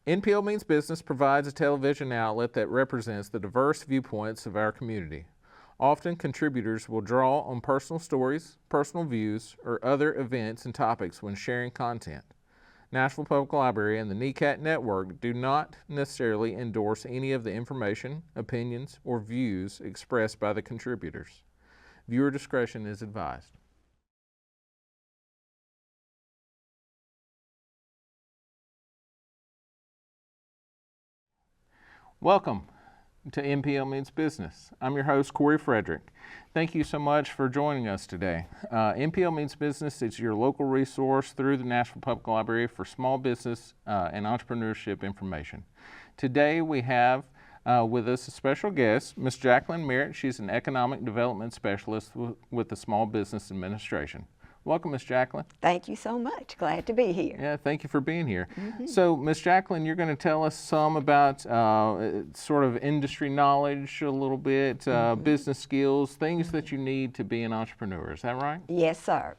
NPL Means Business provides a television outlet that represents the diverse viewpoints of our community. Often, contributors will draw on personal stories, personal views, or other events and topics when sharing content. Nashville Public Library and the NECAT Network do not necessarily endorse any of the information, opinions, or views expressed by the contributors. Viewer discretion is advised. Welcome to NPL Means Business. I'm your host, Corey Frederick. Thank you so much for joining us today. NPL Means Business is your local resource through the Nashville Public Library for small business and entrepreneurship information. Today we have with us a special guest, Ms. Jacqueline Merritt. She's an Economic Development Specialist with the Small Business Administration. Welcome, Ms. Jacqueline. Thank you so much. Glad to be here. Yeah, thank you for being here. So, Ms. Jacqueline, you're going to tell us some about sort of industry knowledge a little bit, business skills, things that you need to be an entrepreneur. Is that right? Yes, sir.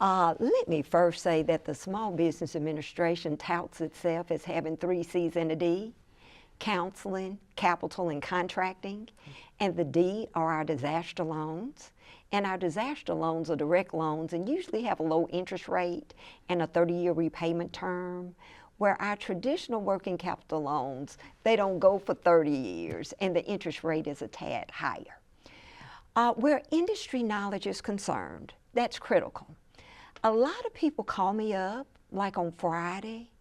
Let me first say that the Small Business Administration touts itself as having 3 C's and a D: counseling, capital, and contracting. And the D are our disaster loans. And our disaster loans are direct loans and usually have a low interest rate and a 30-year repayment term, where our traditional working capital loans, they don't go for 30 years and the interest rate is a tad higher. Where industry knowledge is concerned, that's critical. A lot of people call me up, like on Friday,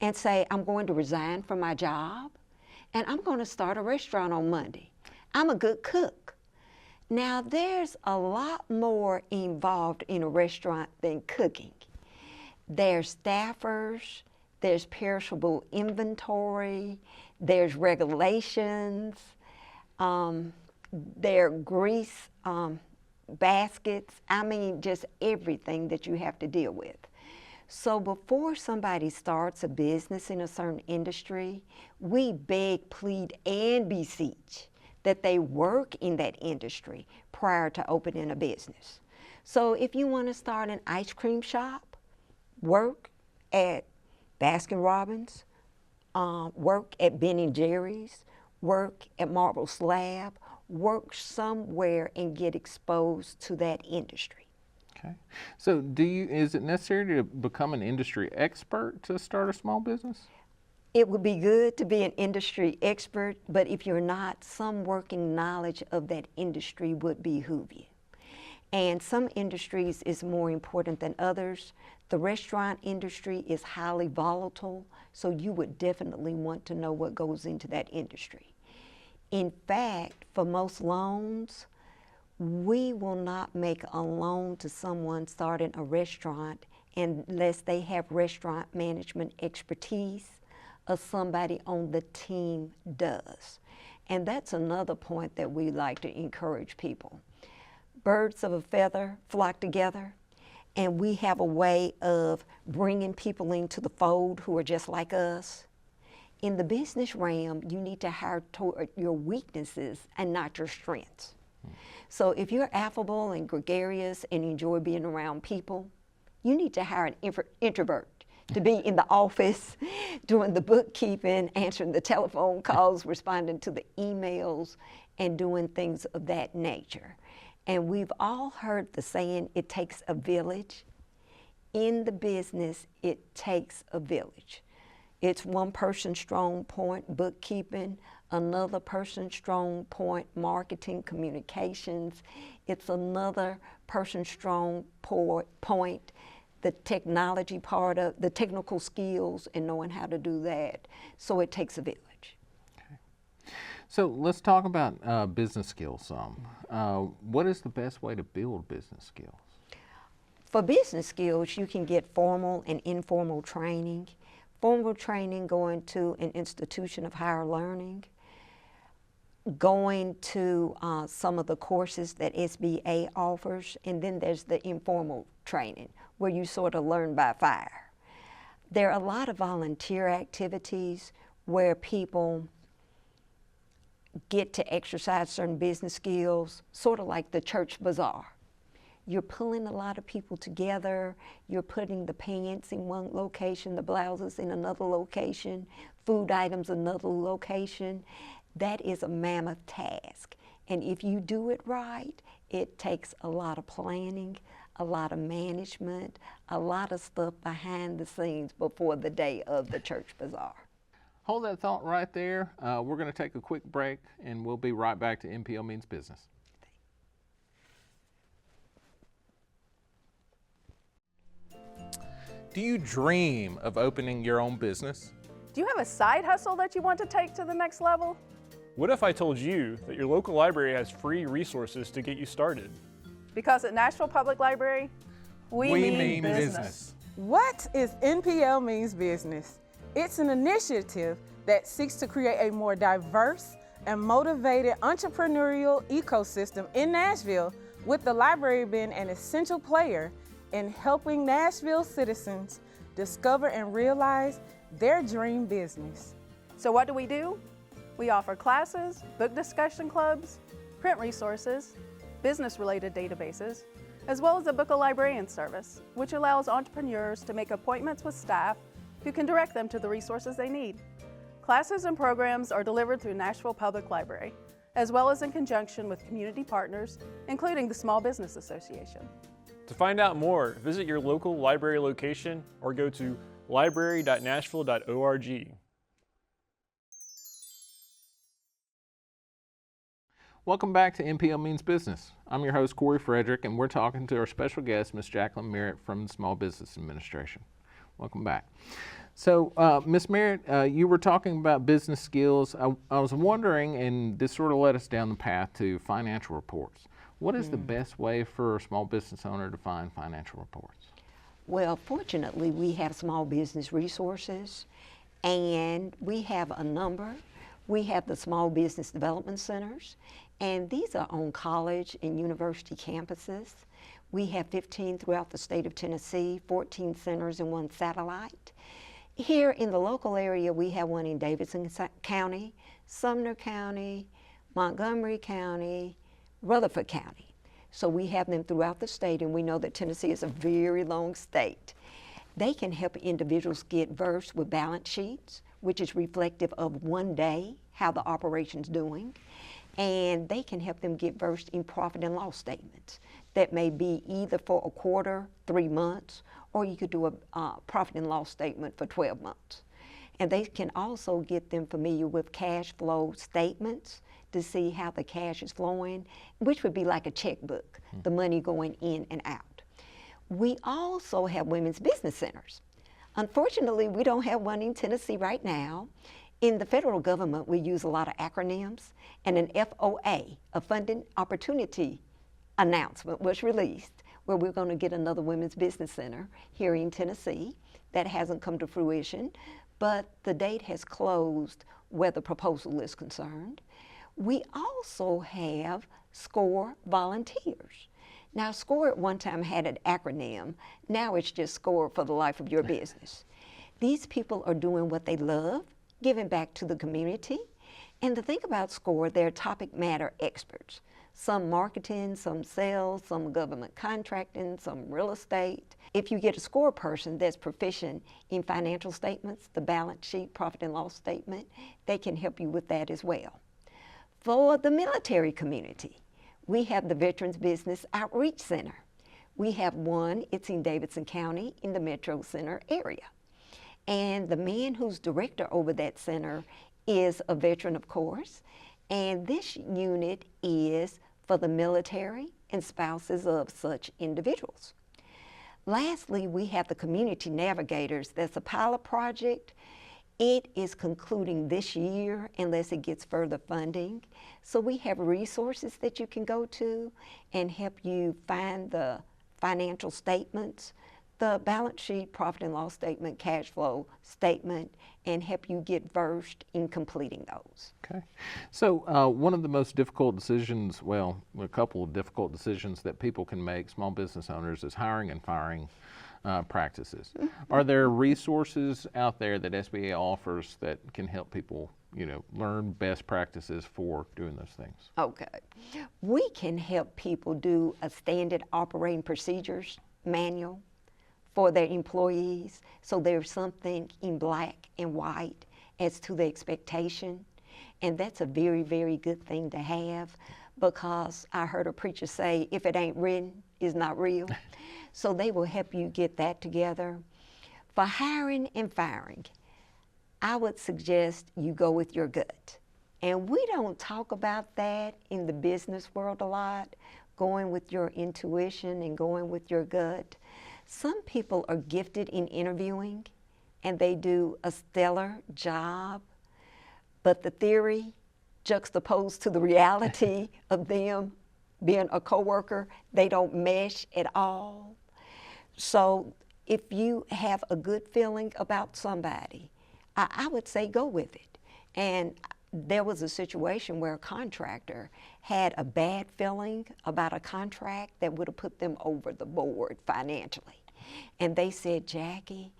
and say, I'm going to resign from my job and I'm going to start a restaurant on Monday. I'm a good cook. Now, there's a lot more involved in a restaurant than cooking. There's staffers, there's perishable inventory, there's regulations, there are grease baskets, I mean, just everything that you have to deal with. So before somebody starts a business in a certain industry, we beg, plead, and beseech that they work in that industry prior to opening a business. So if you want to start an ice cream shop, work at Baskin-Robbins, work at Ben & Jerry's, work at Marble Slab, work somewhere and get exposed to that industry. Okay. So is it necessary to become an industry expert to start a small business? It would be good to be an industry expert, but if you're not, some working knowledge of that industry would behoove you. And some industries is more important than others. The restaurant industry is highly volatile, so you would definitely want to know what goes into that industry. In fact, for most loans, we will not make a loan to someone starting a restaurant unless they have restaurant management expertise or somebody on the team does. And that's another point that we like to encourage people. Birds of a feather flock together, and we have a way of bringing people into the fold who are just like us. In the business realm, you need to hire toward your weaknesses and not your strengths. So if you're affable and gregarious and enjoy being around people, you need to hire an introvert to be in the office, doing the bookkeeping, answering the telephone calls, responding to the emails, and doing things of that nature. And we've all heard the saying, it takes a village. In the business, it takes a village. It's one person strong point, bookkeeping, another person strong point, marketing, communications. It's another person strong point, the technology part of the technical skills and knowing how to do that. So it takes a village. Okay. So let's talk about business skills some. What is the best way to build business skills? For business skills, you can get formal and informal training. Formal training, going to an institution of higher learning, going to some of the courses that SBA offers, and then there's the informal training where you sort of learn by fire. There are a lot of volunteer activities where people get to exercise certain business skills, sort of like the church bazaar. You're pulling a lot of people together. You're putting the pants in one location, the blouses in another location, food items another location. That is a mammoth task. And if you do it right, it takes a lot of planning, a lot of management, a lot of stuff behind the scenes before the day of the church bazaar. Hold that thought right there. We're going to take a quick break, and we'll be right back to NPL Means Business. Do you dream of opening your own business? Do you have a side hustle that you want to take to the next level? What if I told you that your local library has free resources to get you started? Because at Nashville Public Library, we mean business. What is NPL Means Business? It's an initiative that seeks to create a more diverse and motivated entrepreneurial ecosystem in Nashville, with the library being an essential player in helping Nashville citizens discover and realize their dream business. So what do? We offer classes, book discussion clubs, print resources, business-related databases, as well as a book a librarian service, which allows entrepreneurs to make appointments with staff who can direct them to the resources they need. Classes and programs are delivered through Nashville Public Library, as well as in conjunction with community partners, including the Small Business Association. To find out more, visit your local library location or go to library.nashville.org. Welcome back to NPL Means Business. I'm your host, Corey Frederick, and we're talking to our special guest, Ms. Jacqueline Merritt from the Small Business Administration. Welcome back. So, Ms. Merritt, you were talking about business skills. I was wondering, and this sort of led us down the path to financial reports. What is the best way for a small business owner to find financial reports? Well, fortunately, we have small business resources, and we have a number. We have the Small Business Development Centers, and these are on college and university campuses. We have 15 throughout the state of Tennessee, 14 centers and 1 satellite. Here in the local area, we have one in Davidson County, Sumner County, Montgomery County, Rutherford County. So we have them throughout the state, and we know that Tennessee is a very long state. They can help individuals get versed with balance sheets, which is reflective of one day, how the operation's doing. And they can help them get versed in profit and loss statements. That may be either for a quarter, 3 months, or you could do a profit and loss statement for 12 months. And they can also get them familiar with cash flow statements to see how the cash is flowing, which would be like a checkbook, the money going in and out. We also have women's business centers. Unfortunately, we don't have one in Tennessee right now. In the federal government, we use a lot of acronyms, and an FOA, a Funding Opportunity announcement, was released where we're going to get another women's business center here in Tennessee. That hasn't come to fruition, but the date has closed where the proposal is concerned. We also have SCORE volunteers. Now, SCORE at one time had an acronym. Now it's just SCORE for the life of your business. These people are doing what they love, giving back to the community. And the thing about SCORE, they're topic matter experts. Some marketing, some sales, some government contracting, some real estate. If you get a SCORE person that's proficient in financial statements, the balance sheet, profit and loss statement, they can help you with that as well. For the military community, we have the Veterans Business Outreach Center. We have one, it's in Davidson County in the Metro Center area. And the man who's director over that center is a veteran, of course. And this unit is for the military and spouses of such individuals. Lastly, we have the Community Navigators. That's a pilot project. It is concluding this year unless it gets further funding. So we have resources that you can go to and help you find the financial statements, the balance sheet, profit and loss statement, cash flow statement, and help you get versed in completing those. Okay. So one of the most difficult decisions, well, a couple of difficult decisions that people can make, small business owners, is hiring and firing practices. Are there resources out there that SBA offers that can help people, learn best practices for doing those things? Okay. We can help people do a standard operating procedures manual for their employees, so there's something in black and white as to the expectation. And that's a very, very good thing to have, because I heard a preacher say, if it ain't written, it's not real. So they will help you get that together. For hiring and firing, I would suggest you go with your gut. And we don't talk about that in the business world a lot, going with your intuition and going with your gut. Some people are gifted in interviewing and they do a stellar job, but the theory juxtaposed to the reality of them being a coworker, they don't mesh at all. So if you have a good feeling about somebody, I would say go with it. And there was a situation where a contractor had a bad feeling about a contract that would have put them over the board financially. And they said, Jackie,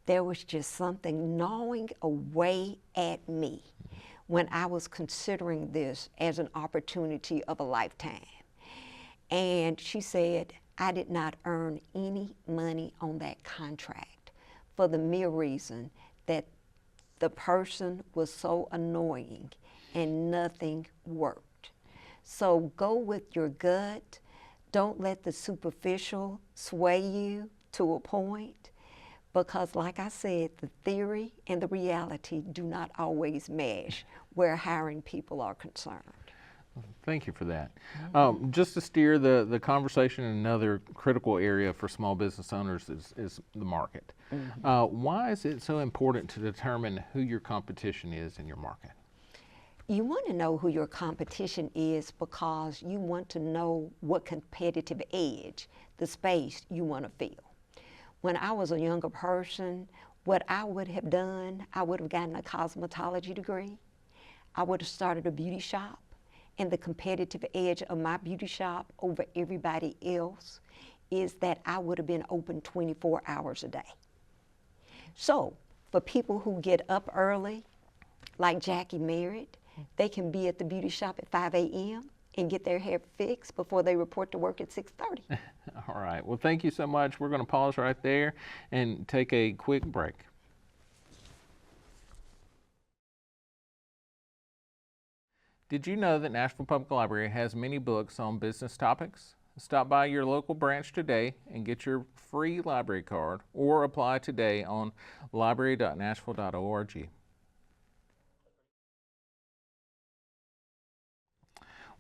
there was just something gnawing away at me when I was considering this as an opportunity of a lifetime. And she said, I did not earn any money on that contract for the mere reason that the person was so annoying and nothing worked. So go with your gut. Don't let the superficial sway you to a point, because like I said, the theory and the reality do not always mesh where hiring people are concerned. Thank you for that. Just to steer the conversation in another critical area for small business owners is the market. Why is it so important to determine who your competition is in your market? You want to know who your competition is because you want to know what competitive edge, the space you want to fill. When I was a younger person, what I would have done, I would have gotten a cosmetology degree. I would have started a beauty shop. And the competitive edge of my beauty shop over everybody else is that I would have been open 24 hours a day. So for people who get up early, like Jackie Merritt, they can be at the beauty shop at 5 a.m. and get their hair fixed before they report to work at 6:30. All right. Well, thank you so much. We're going to pause right there and take a quick break. Did you know that Nashville Public Library has many books on business topics? Stop by your local branch today and get your free library card, or apply today on library.nashville.org.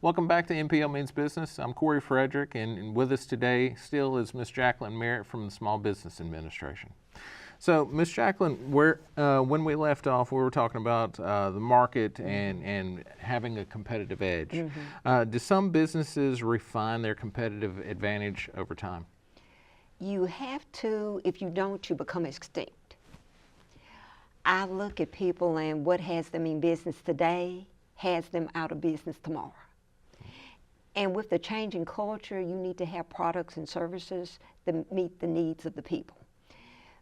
Welcome back to NPL Means Business. I'm Corey Frederick, and with us today still is Ms. Jacqueline Merritt from the Small Business Administration. So, Ms. Jacqueline, when we left off, we were talking about the market and having a competitive edge. Do some businesses refine their competitive advantage over time? You have to. If you don't, you become extinct. I look at people and what has them in business today has them out of business tomorrow. And with the changing culture, you need to have products and services that meet the needs of the people.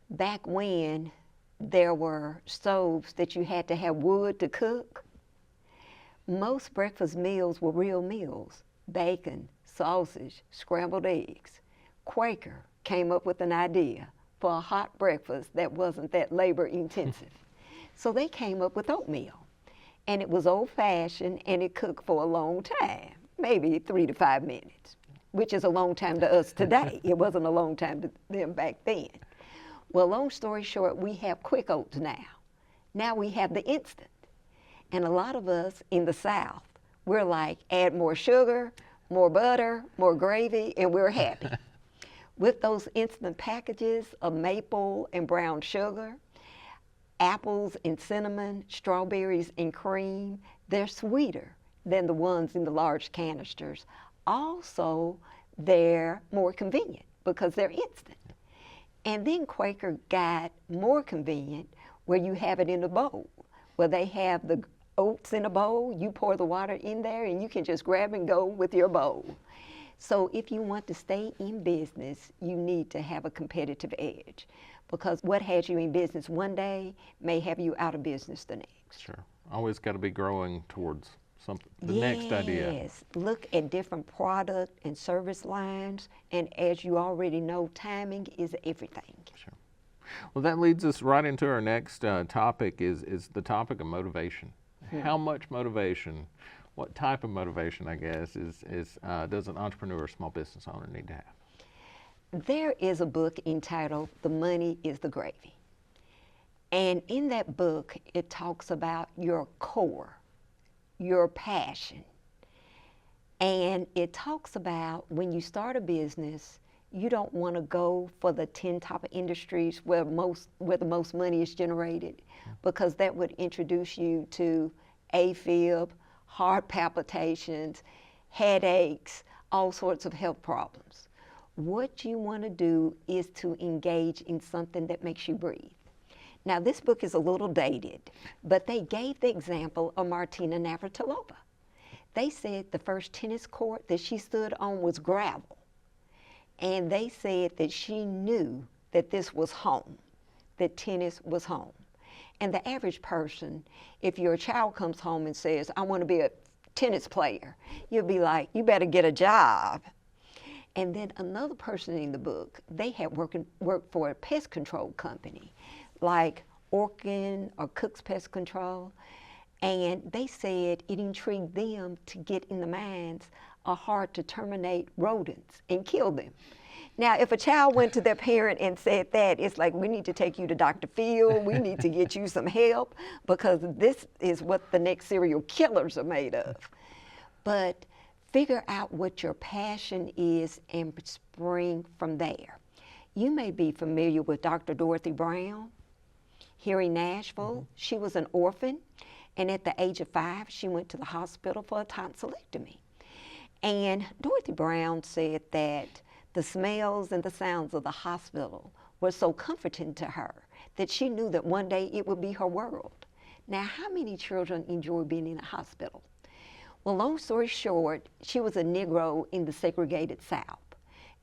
Back when there were stoves that you had to have wood to cook, most breakfast meals were real meals: bacon, sausage, scrambled eggs. Quaker came up with an idea for a hot breakfast that wasn't that labor intensive. So they came up with oatmeal, and it was old-fashioned and it cooked for a long time, maybe 3 to 5 minutes, which is a long time to us today. It wasn't a long time to them back then. Well, long story short, we have quick oats now. Now we have the instant. And a lot of us in the South, we're like, add more sugar, more butter, more gravy, and we're happy. With those instant packages of maple and brown sugar, apples and cinnamon, strawberries and cream, they're sweeter than the ones in the large canisters. Also, they're more convenient because they're instant. And then Quaker got more convenient where you have it in a bowl, where they have the oats in a bowl, you pour the water in there and you can just grab and go with your bowl. So if you want to stay in business, you need to have a competitive edge, because what has you in business one day may have you out of business the next. Sure. Always got to be growing towards something, the next idea. Yes, look at different product and service lines, and as you already know, timing is everything. Sure. Well, that leads us right into our next topic is the topic of motivation. How much motivation, what type of motivation, I guess, does an entrepreneur or small business owner need to have? There is a book entitled The Money is the Gravy. And in that book, it talks about your core, your passion. And it talks about when you start a business, you don't want to go for the 10 top industries where the most money is generated, because that would introduce you to AFib, heart palpitations, headaches, all sorts of health problems. What you want to do is to engage in something that makes you breathe. Now, this book is a little dated, but they gave the example of Martina Navratilova. They said the first tennis court that she stood on was gravel. And they said that she knew that this was home, that tennis was home. And the average person, if your child comes home and says, I want to be a tennis player, you'll be like, you better get a job. And then another person in the book, they had worked for a pest control company, like Orkin or Cook's Pest Control. And they said it intrigued them to get in the minds of how to terminate rodents and kill them. Now, if a child went to their parent and said that, it's like, we need to take you to Dr. Phil, we need to get you some help, because this is what the next serial killers are made of. But figure out what your passion is and spring from there. You may be familiar with Dr. Dorothy Brown here in Nashville. She was an orphan, and at the age of 5, she went to the hospital for a tonsillectomy. And Dorothy Brown said that the smells and the sounds of the hospital were so comforting to her that she knew that one day it would be her world. Now, how many children enjoy being in a hospital? Well, long story short, she was a Negro in the segregated South.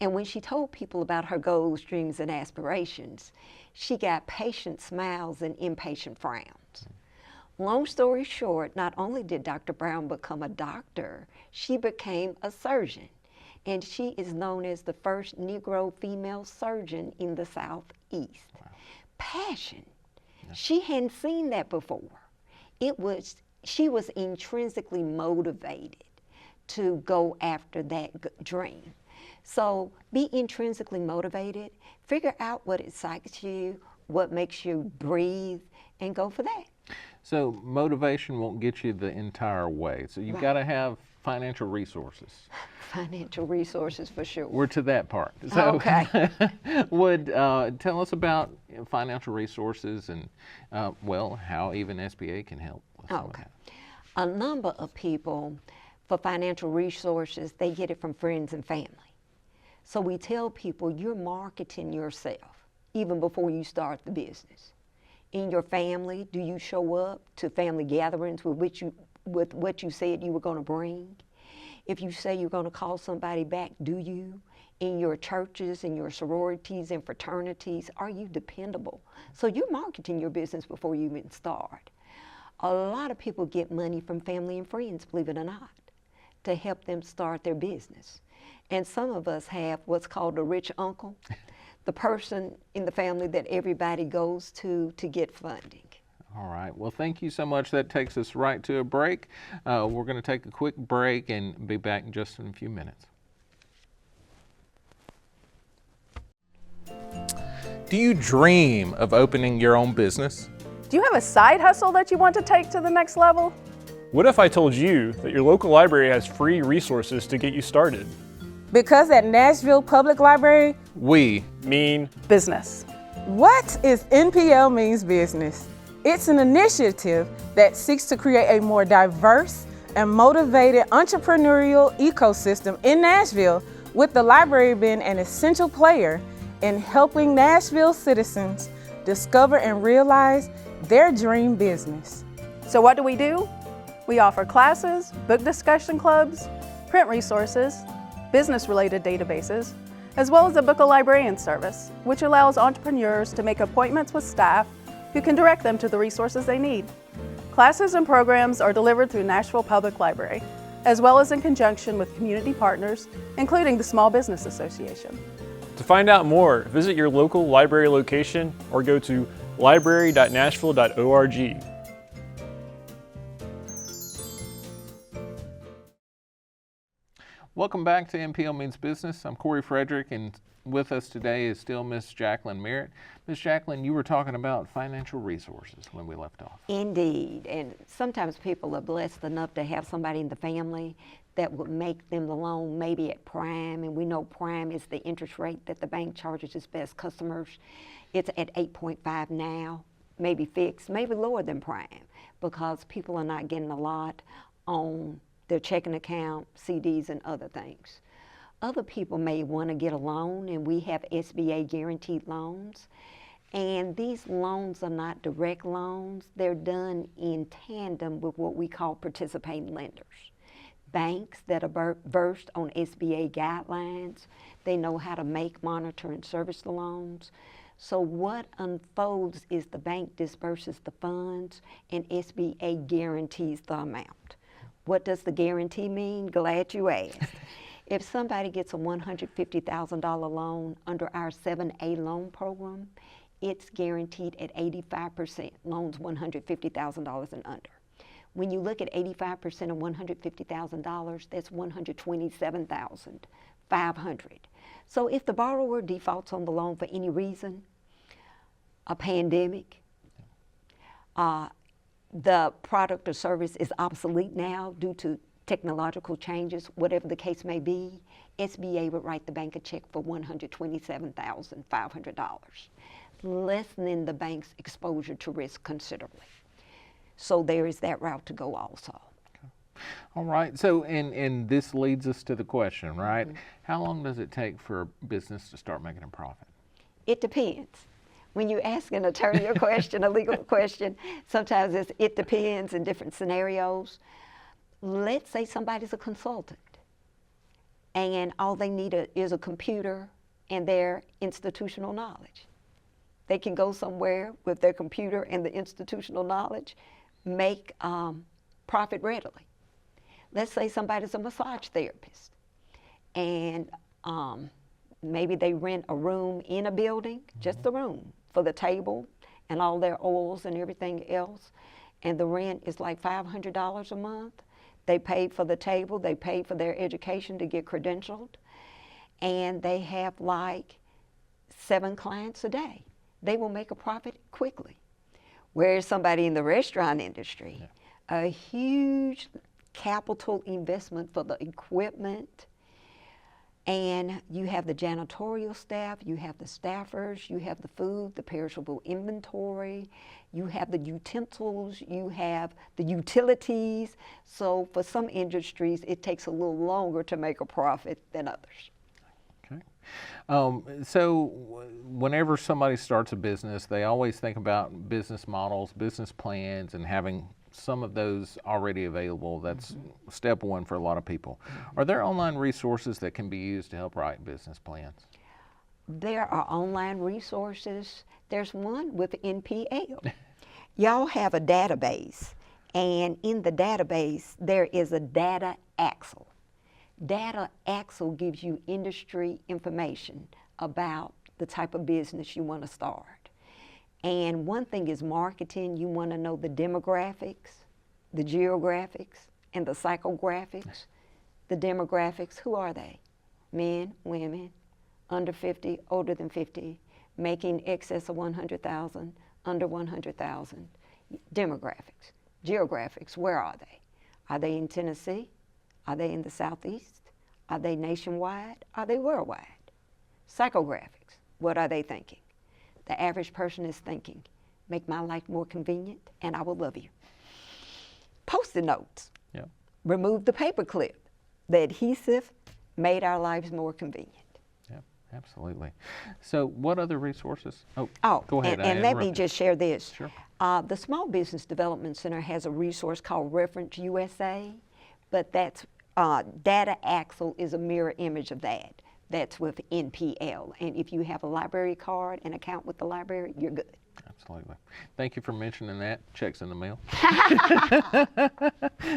And when she told people about her goals, dreams, and aspirations, she got patient smiles and impatient frowns. Long story short, not only did Dr. Brown become a doctor, she became a surgeon. And she is known as the first Negro female surgeon in the Southeast. Wow. Passion. Yeah. She hadn't seen that before. She was intrinsically motivated to go after that dream. So be intrinsically motivated, figure out what excites you, what makes you breathe, and go for that. So motivation won't get you the entire way. So you've got to have financial resources. Financial resources for sure. We're to that part. So okay. Tell us about financial resources and, how even SBA can help with some of that. A number of people, for financial resources, they get it from friends and family. So we tell people you're marketing yourself even before you start the business. In your family, do you show up to family gatherings with what you said you were going to bring? If you say you're going to call somebody back, do you? In your churches, in your sororities and fraternities, are you dependable? So you're marketing your business before you even start. A lot of people get money from family and friends, believe it or not, to help them start their business. And some of us have what's called a rich uncle, the person in the family that everybody goes to get funding. All right. Well, thank you so much. That takes us right to a break. We're going to take a quick break and be back in just a few minutes. Do you dream of opening your own business? Do you have a side hustle that you want to take to the next level? What if I told you that your local library has free resources to get you started? Because at Nashville Public Library, We Mean Business. what is NPL Means Business? It's an initiative that seeks to create a more diverse and motivated entrepreneurial ecosystem in Nashville, with the library being an essential player in helping Nashville citizens discover and realize their dream business. So what do? We offer classes, book discussion clubs, print resources, business-related databases, as well as a book a librarian service, which allows entrepreneurs to make appointments with staff who can direct them to the resources they need. Classes and programs are delivered through Nashville Public Library, as well as in conjunction with community partners, including the Small Business Association. To find out more, visit your local library location or go to library.nashville.org. Welcome back to NPL Means Business. I'm Corey Frederick, and with us today is still Miss Jacqueline Merritt. Miss Jacqueline, you were talking about financial resources when we left off. Indeed, and sometimes people are blessed enough to have somebody in the family that would make them the loan maybe at prime, and we know prime is the interest rate that the bank charges its best customers. It's at 8.5 now, maybe fixed, maybe lower than prime, because people are not getting a lot on their checking account, CDs, and other things. Other people may want to get a loan, and we have SBA guaranteed loans. And these loans are not direct loans. They're done in tandem with what we call participating lenders. Banks that are versed on SBA guidelines, they know how to make, monitor, and service the loans. So what unfolds is the bank disperses the funds and SBA guarantees the amount. What does the guarantee mean? Glad you asked. If somebody gets a $150,000 loan under our 7A loan program, it's guaranteed at 85%, loans $150,000 and under. When you look at 85% of $150,000, that's $127,500. So if the borrower defaults on the loan for any reason, a pandemic, the product or service is obsolete now due to technological changes, whatever the case may be, SBA would write the bank a check for $127,500, lessening the bank's exposure to risk considerably. So there is that route to go also. Okay. All right, so and this leads us to the question, right? Mm-hmm. How long does it take for a business to start making a profit? It depends. When you ask an attorney a question, a legal question, sometimes it depends in different scenarios. Let's say somebody's a consultant and all they need is a computer and their institutional knowledge. They can go somewhere with their computer and the institutional knowledge, make profit readily. Let's say somebody's a massage therapist and maybe they rent a room in a building, just the room, for the table and all their oils and everything else, and the rent is like $500 a month. They paid for the table, they paid for their education to get credentialed, and they have like 7 clients a day. They will make a profit quickly. Whereas somebody in the restaurant industry, a huge capital investment for the equipment, and you have the janitorial staff, you have the staffers, you have the food, the perishable inventory, you have the utensils, you have the utilities. So for some industries, it takes a little longer to make a profit than others. Okay. So whenever somebody starts a business, they always think about business models, business plans, and having some of those already available. That's step one for a lot of people. Are there online resources that can be used to help write business plans? There are online resources. There's one with NPL. Y'all have a database, and in the database, there is a data axle. Data axle gives you industry information about the type of business you want to start. And one thing is marketing. You want to know the demographics, the geographics, and the psychographics. The demographics, who are they? Men, women, under 50, older than 50, making excess of 100,000, under 100,000. Demographics. Geographics, where are they? Are they in Tennessee? Are they in the Southeast? Are they nationwide? Are they worldwide? Psychographics, what are they thinking? The average person is thinking, make my life more convenient and I will love you. Post-it notes. Yep. Remove the paper clip. The adhesive made our lives more convenient. Yep, absolutely. So what other resources? Go ahead. And let me just share this. Sure. The Small Business Development Center has a resource called Reference USA, but that's Data Axle is a mirror image of that. That's with NPL. And if you have a library card and account with the library, you're good. Absolutely. Thank you for mentioning that. Checks in the mail.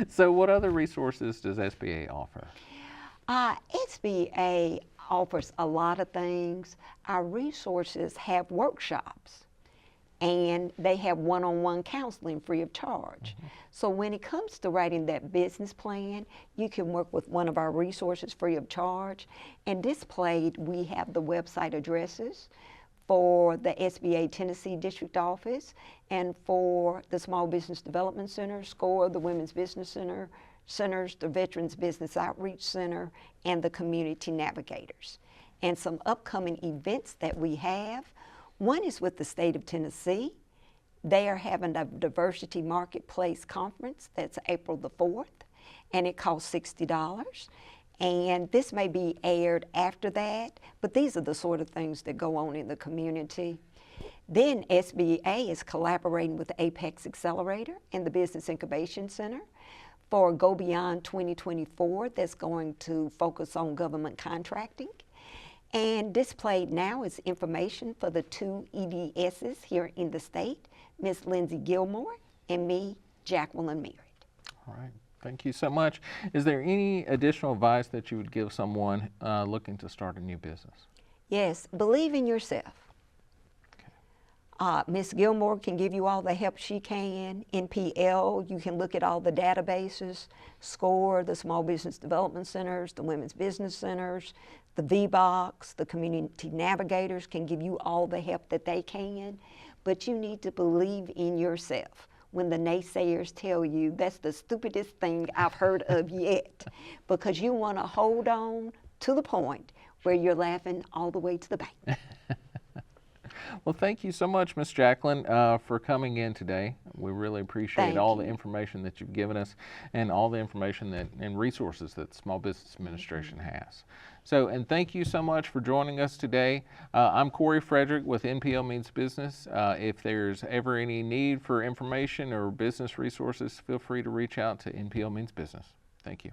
So what other resources does SBA offer? SBA offers a lot of things. Our resources have workshops, and they have one-on-one counseling free of charge. So when it comes to writing that business plan, you can work with one of our resources free of charge. And displayed, we have the website addresses for the SBA Tennessee District Office and for the Small Business Development Center, SCORE, the Women's Business Centers, the Veterans Business Outreach Center, and the Community Navigators. And some upcoming events that we have. One is with the state of Tennessee. They are having a Diversity Marketplace Conference. That's April the 4th, and it costs $60. And this may be aired after that, but these are the sort of things that go on in the community. Then SBA is collaborating with the Apex Accelerator and the Business Incubation Center for Go Beyond 2024 that's going to focus on government contracting. And displayed now is information for the 2 EDSs here in the state, Ms. Lindsay Gilmore and me, Jacqueline Merritt. All right. Thank you so much. Is there any additional advice that you would give someone looking to start a new business? Yes, believe in yourself. Ms. Gilmore can give you all the help she can. NPL, you can look at all the databases, SCORE, the Small Business Development Centers, the Women's Business Centers, the VBOX, the Community Navigators can give you all the help that they can, but you need to believe in yourself. When the naysayers tell you that's the stupidest thing I've heard of yet, because you want to hold on to the point where you're laughing all the way to the bank. Well, thank you so much, Ms. Jacqueline, for coming in today. We really appreciate Thank all the you. information that you've given us and all the information that and resources that the Small Business Administration has. So, and thank you so much for joining us today. I'm Corey Frederick with NPL Means Business. If there's ever any need for information or business resources, feel free to reach out to NPL Means Business. Thank you.